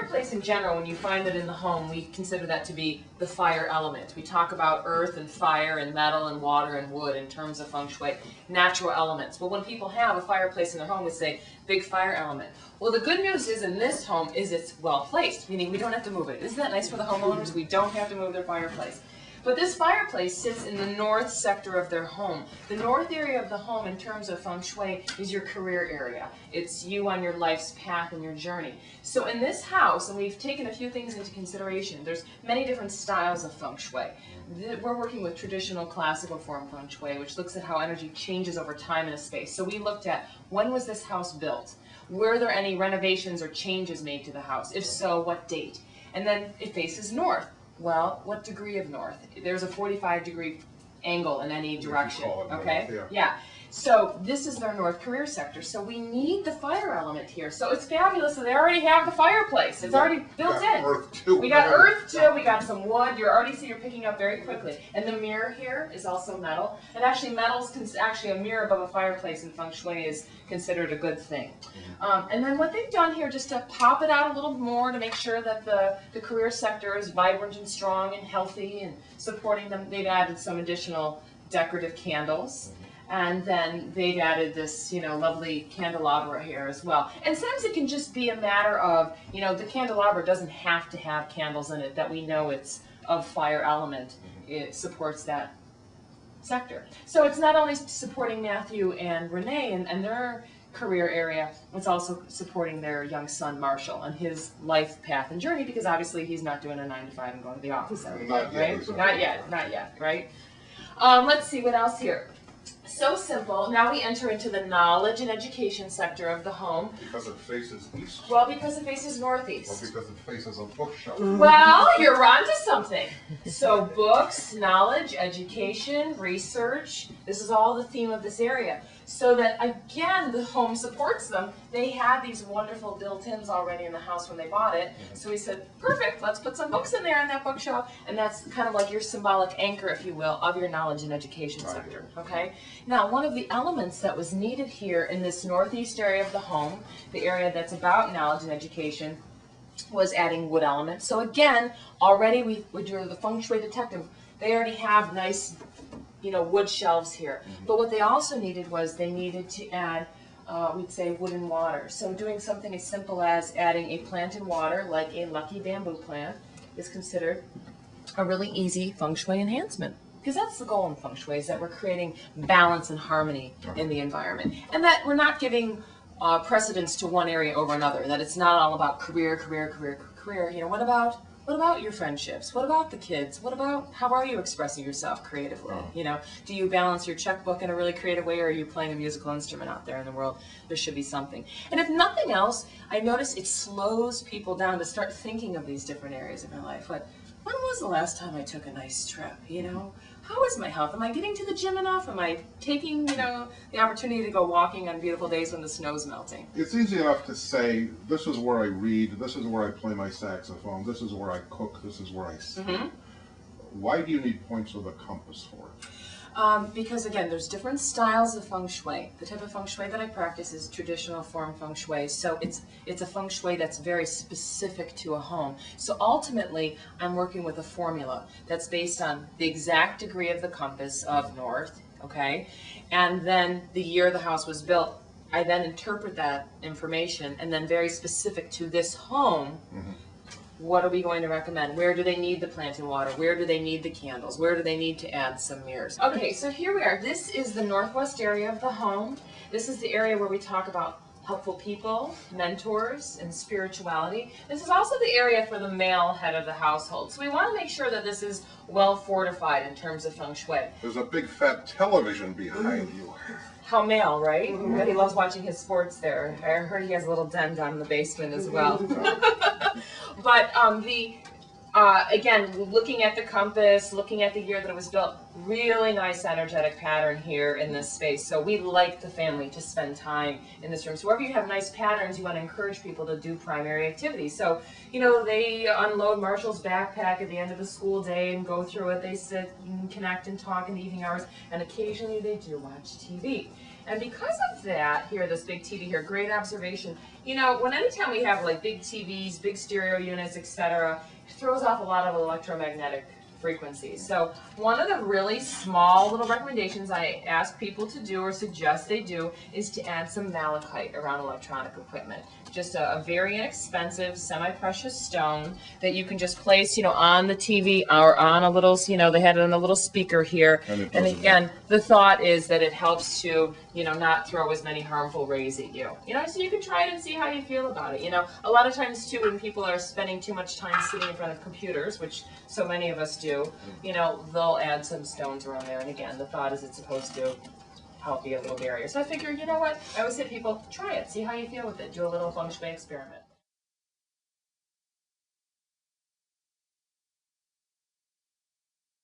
fireplace in general, when you find it in the home, we consider that to be the fire element. We talk about earth and fire and metal and water and wood in terms of Feng Shui, natural elements. Well, when people have a fireplace in their home, we say big fire element. Well, the good news is in this home is it's well placed, meaning we don't have to move it. Isn't that nice for the homeowners? We don't have to move their fireplace. But this fireplace sits in the north sector of their home. The north area of the home in terms of Feng Shui is your career area. It's you on your life's path and your journey. So in this house, and we've taken a few things into consideration, there's many different styles of Feng Shui. We're working with traditional classical form Feng Shui, which looks at how energy changes over time in a space. So we looked at, when was this house built? Were there any renovations or changes made to the house? If so, what date? And then it faces north. Well, what degree of north? There's a 45-degree angle in any direction, okay? North, yeah. So this is their north career sector. So we need the fire element here. So it's fabulous that they already have the fireplace. It's already built in. Earth too. We got earth too. We got some wood. You already see you're picking up very quickly. And the mirror here is also metal. And actually, metal's actually a mirror above a fireplace in Feng Shui is considered a good thing. And then what they've done here, just to pop it out a little more to make sure that the career sector is vibrant and strong and healthy and supporting them, they've added some additional decorative candles. And then they've added this, lovely candelabra here as well. And sometimes it can just be a matter of, the candelabra doesn't have to have candles in it, that we know it's of fire element. It supports that sector. So it's not only supporting Matthew and Renee and their career area, it's also supporting their young son Marshall on his life path and journey, because obviously he's not doing a 9-to-5 and going to the office every day, right? Not yet, right? Let's see what else here. So simple. Now we enter into the knowledge and education sector of the home. Because it faces east. Well, because it faces northeast. Or because it faces a bookshelf. Well, you're onto something. So books, knowledge, education, research, this is all the theme of this area. So that, again, the home supports them. They had these wonderful built-ins already in the house when they bought it. So we said, perfect, let's put some books in there in that bookshelf. And that's kind of like your symbolic anchor, if you will, of your knowledge and education sector. Okay? Now, one of the elements that was needed here in this northeast area of the home, the area that's about knowledge and education, was adding wood elements. So again, already we drew the Feng Shui detective. They already have nice, wood shelves here. But what they also needed was they needed to add, we'd say, wood and water. So doing something as simple as adding a plant in water, like a lucky bamboo plant, is considered a really easy Feng Shui enhancement. Because that's the goal in Feng Shui, is that we're creating balance and harmony in the environment. And that we're not giving precedence to one area over another, that it's not all about career. What about your friendships? What about the kids? How are you expressing yourself creatively? Do you balance your checkbook in a really creative way, or are you playing a musical instrument out there in the world? There should be something. And if nothing else, I notice it slows people down to start thinking of these different areas of their life. When was the last time I took a nice trip? How is my health? Am I getting to the gym enough? Am I taking, the opportunity to go walking on beautiful days when the snow's melting? It's easy enough to say, this is where I read, this is where I play my saxophone, this is where I cook, this is where I sing. Why do you need points with a compass for it? Because again, there's different styles of Feng Shui. The type of Feng Shui that I practice is traditional form Feng Shui. So it's a Feng Shui that's very specific to a home. So ultimately, I'm working with a formula that's based on the exact degree of the compass of north, okay? And then the year the house was built. I then interpret that information, and then very specific to this home, what are we going to recommend? Where do they need the plant and water? Where do they need the candles? Where do they need to add some mirrors? Okay, so here we are. This is the northwest area of the home. This is the area where we talk about helpful people, mentors, and spirituality. This is also the area for the male head of the household. So we want to make sure that this is well fortified in terms of Feng Shui. There's a big fat television behind you. How male, right? But he loves watching his sports there. I heard he has a little den down in the basement as well. But again, looking at the compass, looking at the year that it was built, really nice energetic pattern here in this space. So we like the family to spend time in this room. So wherever you have nice patterns, you want to encourage people to do primary activities. So, they unload Marshall's backpack at the end of the school day and go through it. They sit and connect and talk in the evening hours, and occasionally they do watch TV. And because of that, here, this big TV here, great observation. You know, anytime we have like big TVs, big stereo units, etc., it throws off a lot of electromagnetic frequencies. So one of the really small little recommendations I ask people to do or suggest they do is to add some malachite around electronic equipment. Just a very inexpensive, semi-precious stone that you can just place, you know, on the TV or on a little, you know, they had it on a little speaker here. And again, the thought is that it helps to, you know, not throw as many harmful rays at you. You know, so you can try it and see how you feel about it. You know, a lot of times too, when people are spending too much time sitting in front of computers, which so many of us do, you know, they'll add some stones around there. And again, the thought is it's supposed to help be a little barrier. So I figure, you know what? I always say to people, try it, see how you feel with it. Do a little Feng Shui experiment.